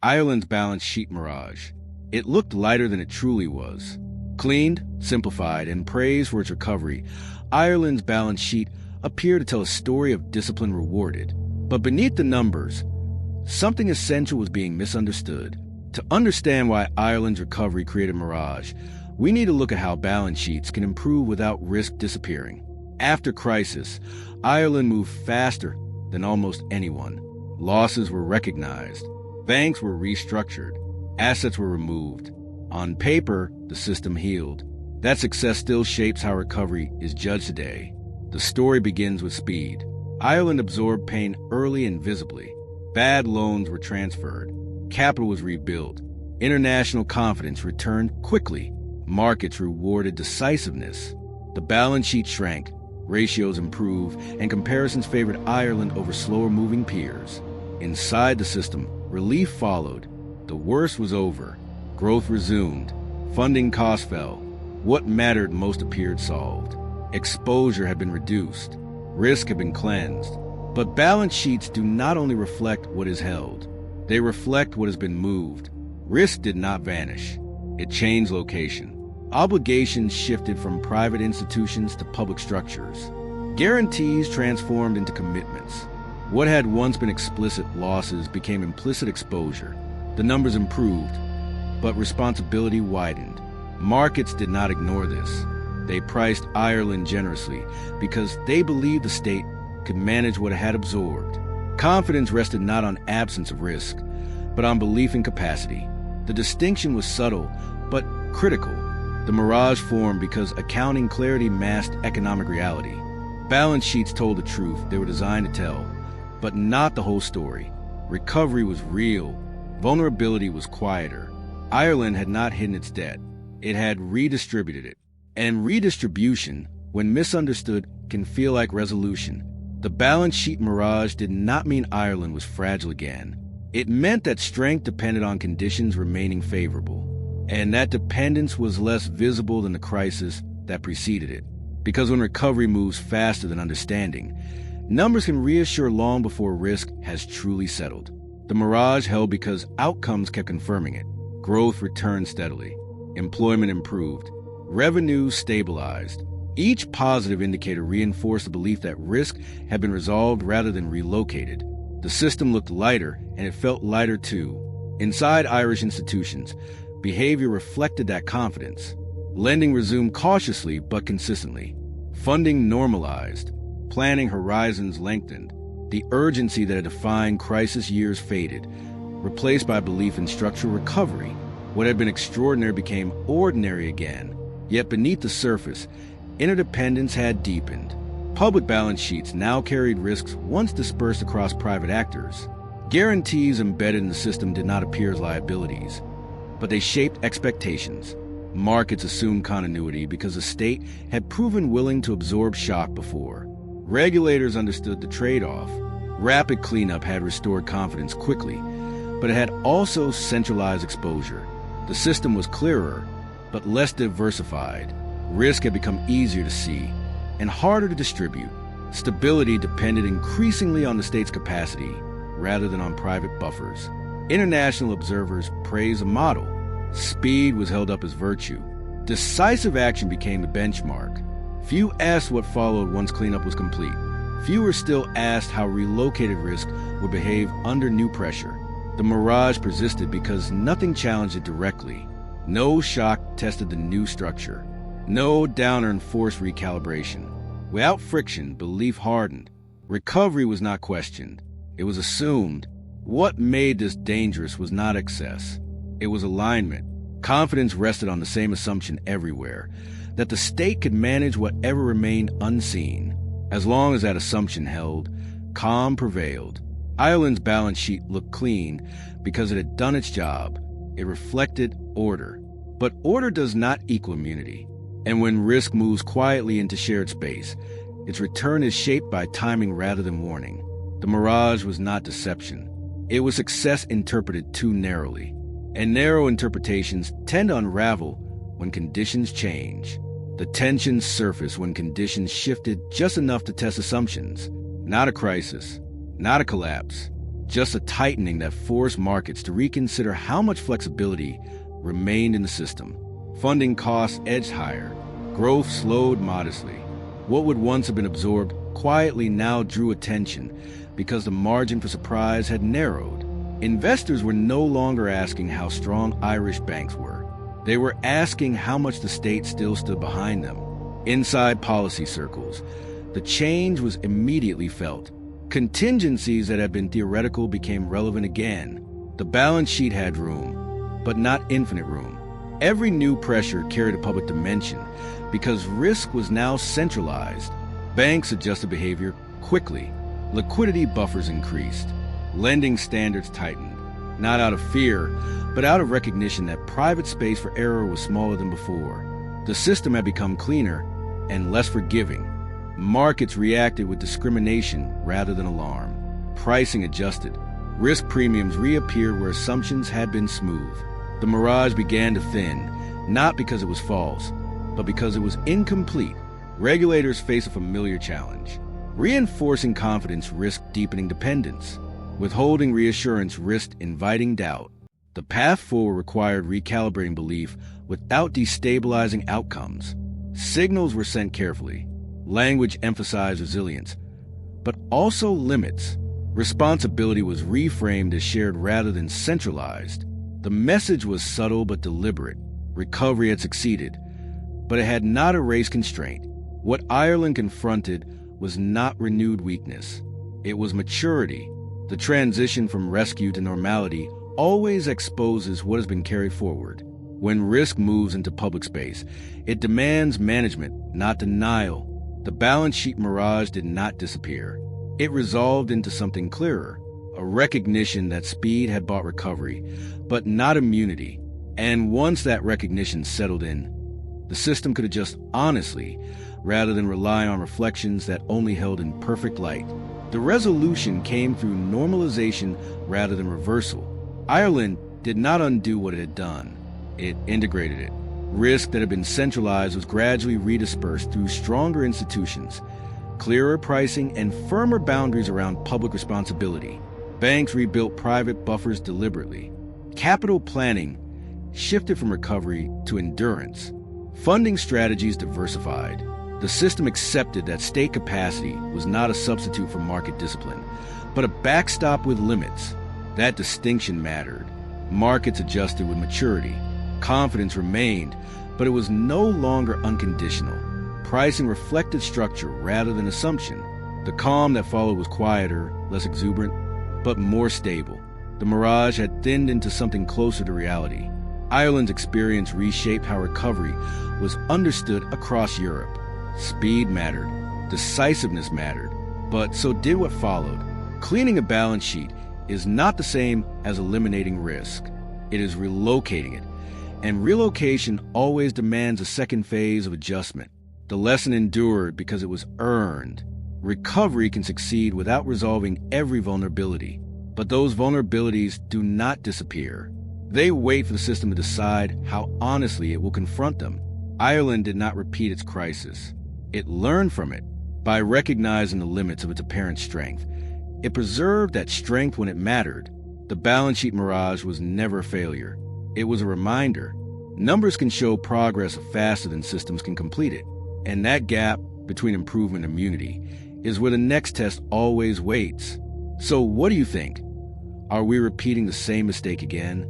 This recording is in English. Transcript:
Ireland's balance sheet Mirage. It looked lighter than it truly was. Cleaned, simplified, and praised for its recovery, Ireland's balance sheet appeared to tell a story of discipline rewarded. But beneath the numbers, something essential was being misunderstood. To understand why Ireland's recovery created Mirage, we need to look at how balance sheets can improve without risk disappearing. After crisis, Ireland moved faster than almost anyone. Losses were recognized. Banks were restructured. Assets were removed. On paper, the system healed. That success still shapes how recovery is judged today. The story begins with speed. Ireland absorbed pain early and visibly. Bad loans were transferred. Capital was rebuilt. International confidence returned quickly. Markets rewarded decisiveness. The balance sheet shrank. Ratios improved, and comparisons favored Ireland over slower-moving peers. Inside the system, relief followed. The worst was over. Growth resumed. Funding costs fell. What mattered most appeared solved. Exposure had been reduced. Risk had been cleansed. But balance sheets do not only reflect what is held. They reflect what has been moved. Risk did not vanish. It changed location. Obligations shifted from private institutions to public structures. Guarantees transformed into commitments. What had once been explicit losses became implicit exposure. The numbers improved, but responsibility widened. Markets did not ignore this. They priced Ireland generously because they believed the state could manage what it had absorbed. Confidence rested not on absence of risk, but on belief in capacity. The distinction was subtle, but critical. The Mirage formed because accounting clarity masked economic reality. Balance sheets told the truth they were designed to tell, but not the whole story. Recovery was real. Vulnerability was quieter. Ireland had not hidden its debt. It had redistributed it. And redistribution, when misunderstood, can feel like resolution. The balance sheet Mirage did not mean Ireland was fragile again. It meant that strength depended on conditions remaining favorable. And that dependence was less visible than the crisis that preceded it. Because when recovery moves faster than understanding, numbers can reassure long before risk has truly settled. The Mirage held because outcomes kept confirming it. Growth returned steadily. Employment improved. Revenue stabilized. Each positive indicator reinforced the belief that risk had been resolved rather than relocated. The system looked lighter, and it felt lighter too. Inside Irish institutions, behavior reflected that confidence. Lending resumed cautiously but consistently. Funding normalized. Planning horizons lengthened. The urgency that had defined crisis years faded, replaced by belief in structural recovery. What had been extraordinary became ordinary again. Yet beneath the surface, interdependence had deepened. Public balance sheets now carried risks once dispersed across private actors. Guarantees embedded in the system did not appear as liabilities, but they shaped expectations. Markets assumed continuity because the state had proven willing to absorb shock before. Regulators understood the trade-off. Rapid cleanup had restored confidence quickly, but it had also centralized exposure. The system was clearer, but less diversified. Risk had become easier to see and harder to distribute. Stability depended increasingly on the state's capacity rather than on private buffers. International observers praised the model. Speed was held up as virtue. Decisive action became the benchmark. Few asked what followed once cleanup was complete. Fewer still asked how relocated risk would behave under new pressure. The Mirage persisted because nothing challenged it directly. No shock tested the new structure. No downer enforced recalibration. Without friction, belief hardened. Recovery was not questioned. It was assumed. What made this dangerous was not excess. It was alignment. Confidence rested on the same assumption everywhere, that the state could manage whatever remained unseen. As long as that assumption held, calm prevailed. Ireland's balance sheet looked clean because it had done its job. It reflected order. But order does not equal immunity. And when risk moves quietly into shared space, its return is shaped by timing rather than warning. The Mirage was not deception. It was success interpreted too narrowly. And narrow interpretations tend to unravel when conditions change. The tensions surfaced when conditions shifted just enough to test assumptions. Not a crisis, not a collapse, just a tightening that forced markets to reconsider how much flexibility remained in the system. Funding costs edged higher. Growth slowed modestly. What would once have been absorbed quietly now drew attention because the margin for surprise had narrowed. Investors were no longer asking how strong Irish banks were. They were asking how much the state still stood behind them. Inside policy circles, the change was immediately felt. Contingencies that had been theoretical became relevant again. The balance sheet had room, but not infinite room. Every new pressure carried a public dimension because risk was now centralized. Banks adjusted behavior quickly. Liquidity buffers increased. Lending standards tightened, not out of fear, but out of recognition that private space for error was smaller than before. The system had become cleaner and less forgiving. Markets reacted with discrimination rather than alarm. Pricing adjusted. Risk premiums reappeared where assumptions had been smooth. The Mirage began to thin, not because it was false, but because it was incomplete. Regulators face a familiar challenge. Reinforcing confidence risked deepening dependence. Withholding reassurance risked inviting doubt. The path forward required recalibrating belief without destabilizing outcomes. Signals were sent carefully. Language emphasized resilience, but also limits. Responsibility was reframed as shared rather than centralized. The message was subtle but deliberate. Recovery had succeeded, but it had not erased constraint. What Ireland confronted was not renewed weakness. It was maturity. The transition from rescue to normality always exposes what has been carried forward. When risk moves into public space, it demands management, not denial. The balance sheet mirage did not disappear. It resolved into something clearer, a recognition that speed had brought recovery, but not immunity. And once that recognition settled in, the system could adjust honestly rather than rely on reflections that only held in perfect light. The resolution came through normalization rather than reversal. Ireland did not undo what it had done. It integrated it. Risk that had been centralized was gradually redispersed through stronger institutions, clearer pricing, and firmer boundaries around public responsibility. Banks rebuilt private buffers deliberately. Capital planning shifted from recovery to endurance. Funding strategies diversified. The system accepted that state capacity was not a substitute for market discipline, but a backstop with limits. That distinction mattered. Markets adjusted with maturity. Confidence remained, but it was no longer unconditional. Pricing reflected structure rather than assumption. The calm that followed was quieter, less exuberant, but more stable. The Mirage had thinned into something closer to reality. Ireland's experience reshaped how recovery was understood across Europe. Speed mattered, decisiveness mattered, but so did what followed. Cleaning a balance sheet is not the same as eliminating risk. It is relocating it, and relocation always demands a second phase of adjustment. The lesson endured because it was earned. Recovery can succeed without resolving every vulnerability, but those vulnerabilities do not disappear. They wait for the system to decide how honestly it will confront them. Ireland did not repeat its crisis. It learned from it. By recognizing the limits of its apparent strength, it preserved that strength when it mattered. The balance sheet mirage was never a failure. It was a reminder. Numbers can show progress faster than systems can complete it. And that gap between improvement and immunity is where the next test always waits. So what do you think? Are we repeating the same mistake again?